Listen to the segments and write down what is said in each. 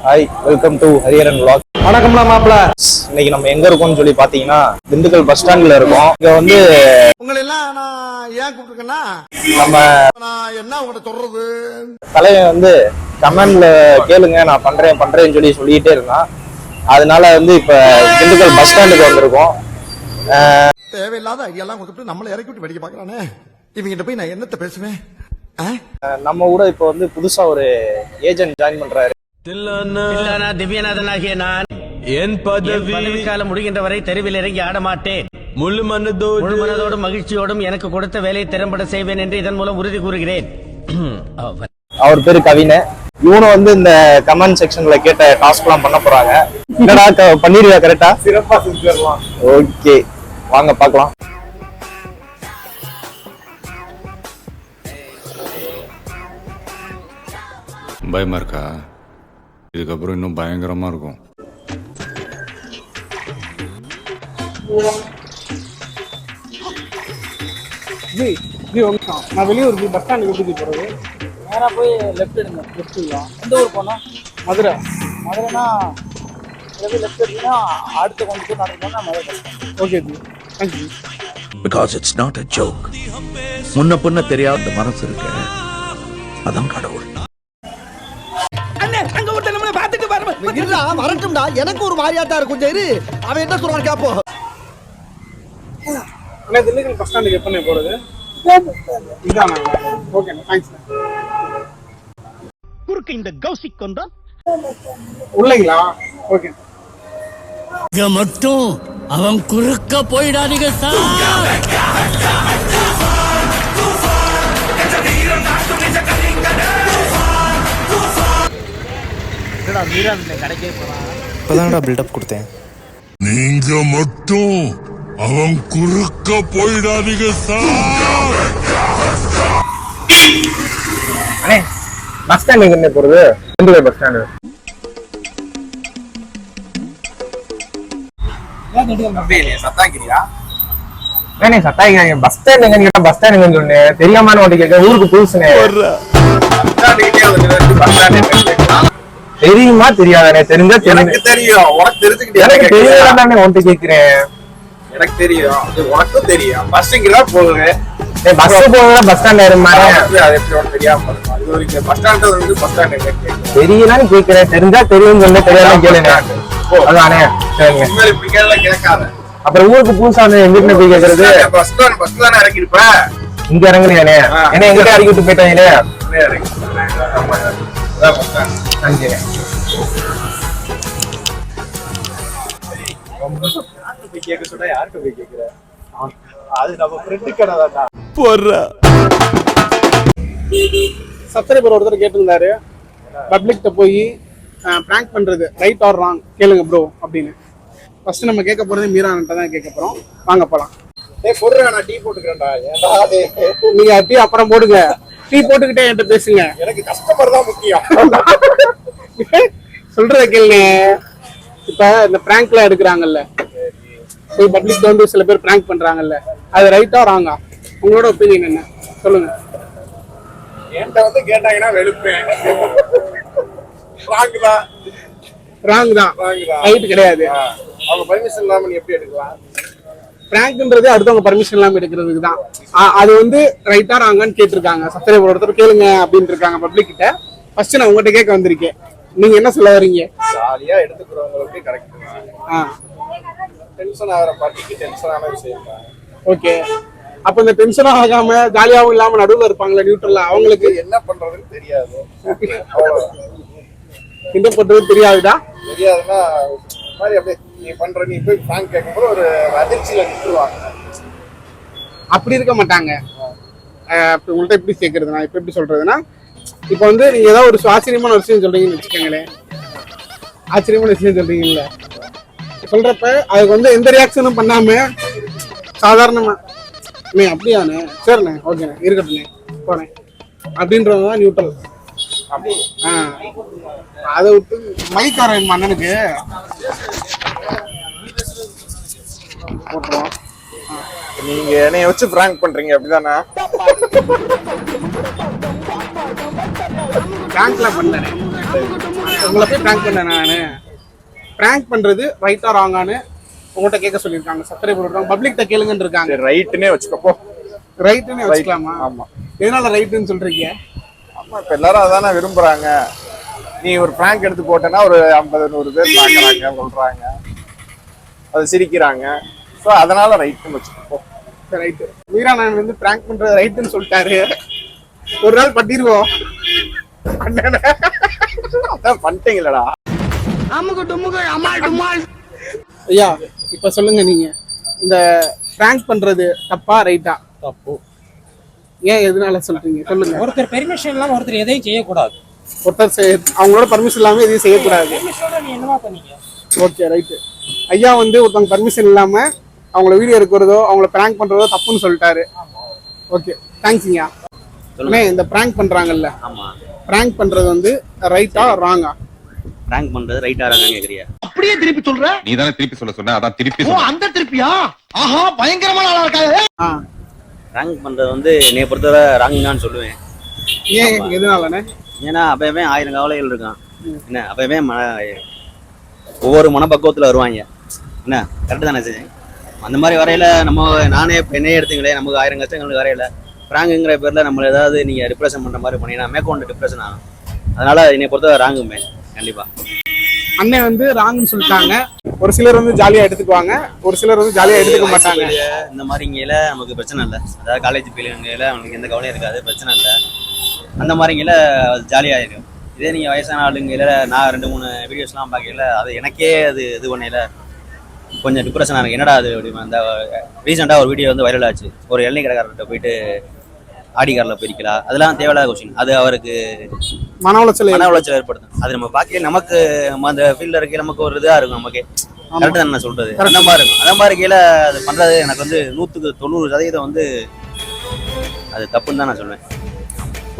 Hi, welcome to Hariharan vlog. வணக்கம்ல மாப்பிள்ள. இன்னைக்கு நம்ம எங்க இருக்கோம்னு சொல்லி பாத்தீங்கன்னா திண்டுக்கல் பஸ் ஸ்டாண்ட்ல இருக்கோம். இங்க வந்து உங்களை எல்லாம் நான் ஏன் கூப்பிட்டுருக்கேன்னா நம்ம நான் என்ன உங்கள்கிட்ட சொல்றது தலைவன் வந்து கமெண்ட்ல கேளுங்க நான் பண்றேன்னு சொல்லிட்டே இருந்தான். அதனால வந்து இப்ப திண்டுக்கல் பஸ் ஸ்டாண்டுக்கு வந்திருக்கோம். தேவையில்லாத ஐடியாலாம் கொடுத்துட்டு நம்மளை இறக்கி விட்டு வெடிக்க பாக்குறானே. இவங்கிட்ட போய் நான் என்னத்த பேசுவேன்? நம்ம கூட இப்ப வந்து புதுசா ஒரு ஏஜென்ட் ஜாயின் பண்றாரு. திவ்யநாதனாகிய நான் என் பதவி காலம் முடிகின்ற வரை தெருவில் இறங்கி ஆட மாட்டேன். முழு மனதோடும் மகிழ்ச்சியோடும் எனக்கு கொடுத்த வேலையை திறம்பட செய்வேன் என்று இதன் மூலம் உறுதி கூறுகிறேன். அவர் பேரு கவினை. இவனும் வந்து இந்த கமெண்ட் செக்ஷன்ல கேட்ட டாஸ்க் எல்லாம் பண்ண போறாங்க. என்னடா பண்ணிருவியா? கரெக்டா சிறப்பா செஞ்சிடலாம். ஓகே, வாங்க பாக்கலாம். பயமா இருக்கா? இதுக்கப்புறம் இன்னும் பயங்கரமா இருக்கும். நான் வெளியூர் பஸ் ஸ்டாண்டுக்கு எப்படி போறது? நேராக போய் லெஃப்ட் எடுங்க. லெஃப்ட் எந்த ஊர் போனோம்? மதுரை. மதுரைனா லெஃப்ட் எடுத்தீங்கன்னா அடுத்த கொஞ்சம் தூரம் நடந்தோம்னா மதுரை பஸ் ஸ்டாண்ட். ஓகே ஜி, thank you. Because it's not a joke. முன்ன பின்ன தெரியாத மனசு இருக்கு, அதான் கடவுள். வரட்டும்டா, எனக்கு ஒரு மாதிரியாட்டா இருக்கும். சரி, அவன் என்ன சொல்றான் கேப்போ. அண்ணா, திண்டுக்கல் பஸ் ஸ்டாண்டுக்கு எப்போ போறது? இதானா? Okay, thanks. குறுக்கு இந்த கௌசிக் கொண்டா உள்ளீங்களா? ஓகே. இங்க மட்டும் அவன் குறுக்க போயிடாதீங்க சார். கடைக்கே போறான். இப்பதான்டா பில்டப் கொடுத்தேன். நீங்க மட்டும் அவன் குறுக்க போயிடாதீங்க சார். அண்ணே, பஸ் ஸ்டாண்டுக்கு என்ன போறது? Dindigul bus stand. சத்தாங்க பஸ் ஸ்டாண்ட் எங்க கேட்டா பஸ் ஸ்டாண்ட் எங்கன்னு சொன்னேன். தெரியாமனு ஓட்டி கேட்க ஊருக்கு புதுசுனே. தெரியுமா தெரியாதானே? தெரிஞ்சா தெரியும். உனக்கு தெரிஞ்சுக்கிட்டு எனக்கு தெரியாதானே ஓட்டி கேக்குறேன். எனக்கு தெரியும், உனக்கும் தெரியும். பஸ்ஸுங்கிறதா போகுது. பஸ் போகுதா பஸ் ஸ்டாண்ட் ஏறுமானே? அது எப்படி உனக்கு தெரியாம இது பஸ் ஸ்டாண்ட் வந்து பஸ் ஸ்டாண்ட் தெரியலான்னு கேக்குறேன். தெரிஞ்சா தெரியும் சொல்ல தெரியாத கேளுங்க. அதானே சரிங்க. இப்படி கேள்வி கேட்காத. அப்புறம் ஊருக்கு புதுசா எங்கிட்ட போய் கேக்குறது? பஸ் தானே இறங்கிருப்ப. இங்க இறங்குறியானே? என்ன எங்கிட்ட இறக்கி விட்டு போயிட்டாங்களே. சப்ஸ்கிரைபர் ஒருத்தர் கேட்டிருந்தாரு, பப்ளிக்ட்ட போய் பிராங்க் பண்றது ரைட் ஆர் ராங் கேளுங்க ப்ரோ அப்படின்னு. ஃபர்ஸ்ட் நம்ம கேட்க போறது மீரான்ட்ட தான் கேட்க போறோம். வாங்க போலாம். டீ போட்டுக்கிறேன்டா. நீங்க டீ அப்புறம் போடுங்க. டீ போட்டுக்கிட்டே என்கிட்ட பேசுங்க. எனக்கு கஸ்டமர் தான் முக்கியம். சொல்றத கேளுங்க. இப்ப இந்த பிராங்க்லாம் எடுக்கிறாங்கல்ல, போய் பப்ளிக் வந்து சில பேர் பிராங்க் பண்றாங்கல்ல, அது ரைட்டா ராங்கா? உங்களோட ஒப்பீனியன் என்ன சொல்லுங்க. என்கிட்ட வந்து கேட்டாங்கன்னா வெளுப்பேன். ராங் தான், ரைட் கிடையாது. அவங்க பர்மிஷன் இல்லாம நீ எப்படி எடுக்கலாம்? பிராங்க்ன்றது அடுத்தவங்க பர்மிஷன் இல்லாம எடுக்கிறதுக்கு தான். அது வந்து ரைட்டா ராங்கான்னு கேட்டிருக்காங்க. சப்ஸ்கிரைபர் ஒருத்தர் கேளுங்க அப்படின்னு இருக்காங்க பப்ளிக் கிட்ட. ஃபர்ஸ்ட் நான் உங்ககிட்ட கேட்க வந்திருக்கேன். நீங்க என்ன சொல்ல வரீங்க? ஜாலியா எடுத்துக்கிறவங்களுக்கு கரெக்ட். டென்ஷன் ஆகிற பார்ட்டிக்கு டென்ஷனான விஷயம் தான். ஓகே, அப்ப இந்த டென்ஷனும் ஆகாம ஜாலியாவும் இல்லாம நடுவில் இருப்பாங்களா நியூட்ரலா, அவங்களுக்கு என்ன பண்றதுன்னு தெரியாது. என்ன பண்றது தெரியாதுடா. தெரியாதுன்னா மாதிரி அப்படியே நீ பண்ற, நீ போய் பிராங்க் கேட்கும்போது ஒரு அதிர்ச்சியில நிறுத்துவாங்க. அப்படி இருக்க மாட்டாங்க. உங்கள்கிட்ட எப்படி கேட்கறது? நான் இப்ப எப்படி சொல்றதுன்னா, இப்ப வந்து நீங்க ஏதாவது ஒரு ஆச்சரியமான விஷயம் சொல்றீங்கன்னு வச்சுக்கோங்களேன். ஆச்சரியமான விஷயம் சொல்றீங்கல்ல, சொல்றப்ப அதுக்கு வந்து எந்த ரியாக்ஷனும் பண்ணாம சாதாரணமா நீ அப்படியானே சரிண்ணே ஓகேண்ணே இருக்கட்டுண்ணே போறேன் அப்படின்றதுதான் நியூட்ரல். அப்படி அதை விட்டு மைக் வர என் அண்ணனுக்கு போட்டுருவோம். நீங்க என்னைய வச்சு பிராங்க் பண்றீங்க அப்படிதானே? பிராங்க்லாம் பண்ணல. உங்களை பிராங்க் பண்ணேன் நான். பிராங்க் பண்றது ரைட்டா ராங்கான்னு உங்கள்கிட்ட கேட்க சொல்லியிருக்காங்க. சப்ஸ்கிரைபர் இருக்காங்க, பப்ளிக்ட்ட கேளுங்கன்னு இருக்காங்க. ரைட்டுன்னே வச்சுக்கப்போ. ரைட்டுன்னு வச்சுக்கலாமா? ஆமா. எதனால ரைட்டுன்னு சொல்றீங்க? ஆமா, இப்ப எல்லாரும் அதானே விரும்புறாங்க. நீ ஒரு பிராங்க் எடுத்து போட்டேன்னா ஒரு 50-100 பேர் பாக்குறாங்க, சொல்றாங்க, அது சிரிக்கிறாங்க. ஸோ அதனால ரைட்டுன்னு வச்சுக்கப்போ. ரைட்டு. வீராநாயன் வந்து பிராங்க் பண்றது ரைட்டுன்னு சொல்லிட்டாரு. ஒரு நாள் பண்ணிடுவோம். அதான் பண்ணிட்டீங்களடா. ஐயா இப்ப சொல்லுங்க, நீங்க இந்த பிராங்க் பண்றது தப்பா ரைட்டா? தப்பு. ஏன் எதனால சொல்றீங்க சொல்லுங்க. ஒருத்தர் பெர்மிஷன் இல்லாம ஒருத்தர் எதையும் செய்யக்கூடாது. அவங்களோட பர்மிஷன் இல்லாம எதையும் செய்யக்கூடாது. நீ என்னமா பண்ணீங்க? Okay right. ஐயா வந்து ஒருத்தவங்க பர்மிஷன் இல்லாம அவங்கள வீடியோ எடுக்கிறதோ அவங்கள பிராங்க் பண்றதோ தப்புன்னு சொல்லிட்டாரு. ஓகே, தேங்க்ஸ்ங்கய்யா. இந்த பிராங்க் பண்றாங்கல்ல, பிராங்க் பண்றது வந்து ரைட்டா ராங்கா? பிராங்க் பண்றது ரைட்டா ராங்கா கேக்குறியா? அப்படியே திருப்பி சொல்ற? நீ தானே திருப்பி சொல்ல சொன்ன, அதான் திருப்பி அந்த திருப்பியா? ஆஹா, பயங்கரமான ஆளா இருக்காரு. பிராங்க் பண்றது வந்து என்னைய பொறுத்தவரை ராங் தான் சொல்லுவேன். ஏன் எதனாலண்ணே? ஏன்னா அப்பவே 1000 கவலைகள் இருக்கான். என்ன அப்பவே ஒவ்வொரு மனப்பக்குவத்துல வருவாங்க. என்ன கரெக்டு தானே செஞ்சேன். அந்த மாதிரி வரையில நானே என்னையே எடுத்துங்களேன், நமக்கு 1000 கஷ்டங்களுக்கு வரையில பிராங்குங்கிற பேர்ல நம்ம ஏதாவது நீங்க டிப்ரெஷன் பண்ற மாதிரி பண்ணீங்கன்னா மேற்கொண்டு டிப்ரெஷன் ஆகும். அதனால என்னை பொறுத்தவரை ராங்குமே கண்டிப்பா. அண்ணன் வந்து ராங்குன்னு சொல்லிட்டாங்க. ஒரு சிலர் வந்து ஜாலியா எடுத்துக்குவாங்க, ஒரு சிலர் வந்து ஜாலியா எடுத்துக்க மாட்டாங்க. இந்த மாதிரிங்கல நமக்கு பிரச்சனை இல்லை. அதாவது காலேஜ் பிள்ளைங்கள அவனுக்கு எந்த கவலையும் இருக்காது, பிரச்சனை இல்லை. அந்த மாதிரிங்கல ஜாலியாக இருக்கும். இதே நீங்கள் வயசான ஆளுங்கையில் நான் 2-3 வீடியோஸ்லாம் பார்க்கல, அது எனக்கே அது இது பண்ணையில் கொஞ்சம் டிப்ரெஷனாக இருக்குது. என்னடா அது அப்படி. அந்த ரீசெண்டாக ஒரு வீடியோ வந்து வைரல் ஆச்சு. ஒரு இளநீ கடைக்காரர்கிட்ட போயிட்டு ஆடி காரில் போயிருக்கலாம். அதெல்லாம் தேவையில்லாத கொஸ்டின். அது அவருக்கு மன உளைச்சல் ஏற்படுத்தும். அது நம்ம பார்க்க நமக்கு அந்த ஃபீல்டில் இருக்க நமக்கு ஒரு இதாக இருக்கும். நமக்கு கரெக்டு தான் நான் சொல்கிறது. அந்த மாதிரி இருக்கும். அந்த மாதிரி கீழே அது பண்ணுறது எனக்கு வந்து 100% வந்து அது தப்புன்னு தான் நான் சொல்லுவேன்.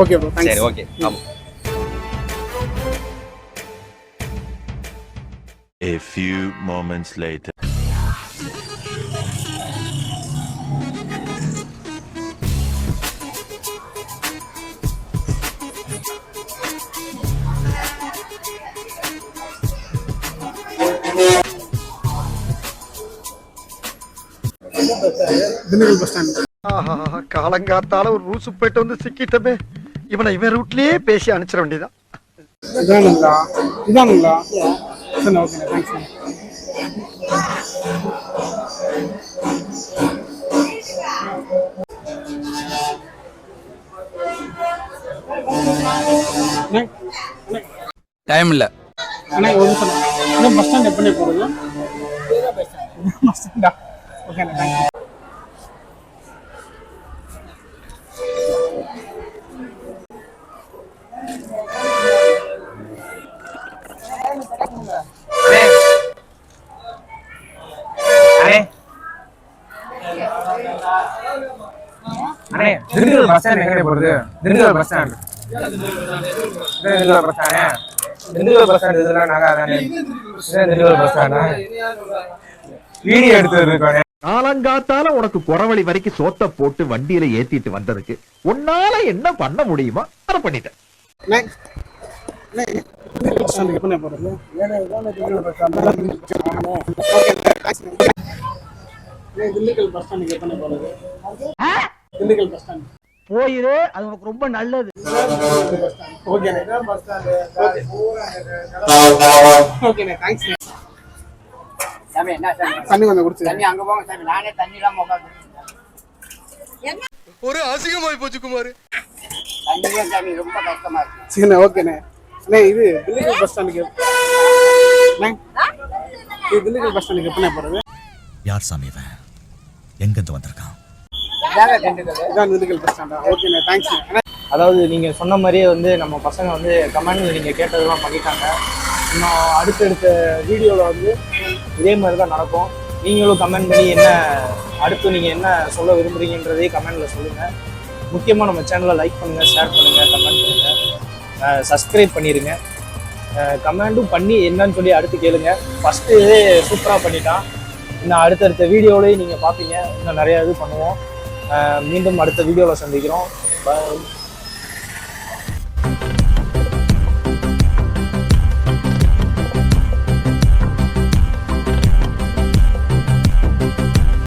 ஓகே ப்ரோ, சரி, ஓகே. ஆமாம். A few moments later. Dindigul bus stand. காலங்காத்தால ஒரு ரூசு போயிட்டு வந்து சிக்கிட்டமே. இவன் ரூட்லயே பேசி அனுப்பிச்சிட வேண்டியதான். இதானுங்களா? சரி, ஓகே, தேங்க்ஸ். டைம் இல்ல. அண்ணா ஒரு நிமிஷம். பஸ் ஸ்டாண்ட் எப்போ போறது? பஸ் ஸ்டாண்டா? Okay, thanks. அண்ணே, திண்டுக்கல் பஸ் ஸ்டாண்ட் எங்க போறது? Dindigul bus stand. Dindigul bus stand. Dindigul bus stand இதெல்லாம் நகாதானே. திண்டுக்கல் பஸ் ஸ்டாண்டா? வீடியோ எடுத்து இருக்கோனே. காலங்காத்தால உனக்கு குறவழி வரைக்கும் சோத்த போட்டு வண்டியில ஏத்திட்டு வந்ததுக்கு உன்னால என்ன பண்ண முடியுமா அதை பண்ணிட்டேன். பஸ் ஸ்டாண்டுக்கு எப்போ போறது? திண்டுக்கல் பஸ் ஸ்டாண்டுக்கு எப்போ போறது? திண்டுக்கல் பஸ் ஸ்டாண்ட் போயிரு, அது உனக்கு ரொம்ப நல்லது. Okay, bus stand. Okay, thanks. தண்ணி கொஞ்சம் குடிச்சு. அங்க போங்க சாமி, நானே தண்ணி இல்லாம உட்காந்து ஒரு அசிங்கமாய் போச்சு குமார். தண்ணியே சாமி ரொம்ப கஷ்டமா இருக்கு. சரி, ஓகேண்ணே. அண்ணே, இது திண்டுக்கல் பஸ் ஸ்டாண்டுக்கு திண்டுக்கல் பஸ் ஸ்டாண்டுக்கு எப்போ போறது? யார் சாமி இவன்? எங்கிருந்து வந்திருக்கான்? இதான் திண்டுக்கல் பஸ் ஸ்டாண்டா? ஓகேண்ணே, தேங்க்ஸ். அதாவது நீங்கள் சொன்ன மாதிரியே வந்து நம்ம பசங்க வந்து கமெண்ட் நீங்கள் கேட்டதெல்லாம் பண்ணிட்டாங்க. இன்னும் அடுத்தடுத்த வீடியோவில் வந்து இதே மாதிரி தான் நடக்கும். நீங்களும் கமெண்ட் பண்ணி அடுத்து நீங்கள் என்ன சொல்ல விரும்புகிறீங்கன்றதே கமெண்டில் சொல்லுங்கள். முக்கியமாக நம்ம சேனலை லைக் பண்ணுங்கள், ஷேர் பண்ணுங்கள், கமெண்ட் பண்ணுங்கள், சப்ஸ்கிரைப் பண்ணிடுங்க. கமெண்ட்டும் பண்ணி என்னன்னு சொல்லி அடுத்து கேளுங்க. ஃபஸ்ட்டு இதே சூப்பராக பண்ணிட்டான். இன்னும் அடுத்தடுத்த வீடியோவிலேயே நீங்கள் பார்ப்பீங்க. இன்னும் நிறையா இது பண்ணுவோம். மீண்டும் அடுத்த வீடியோவில் சந்திக்கிறோம்.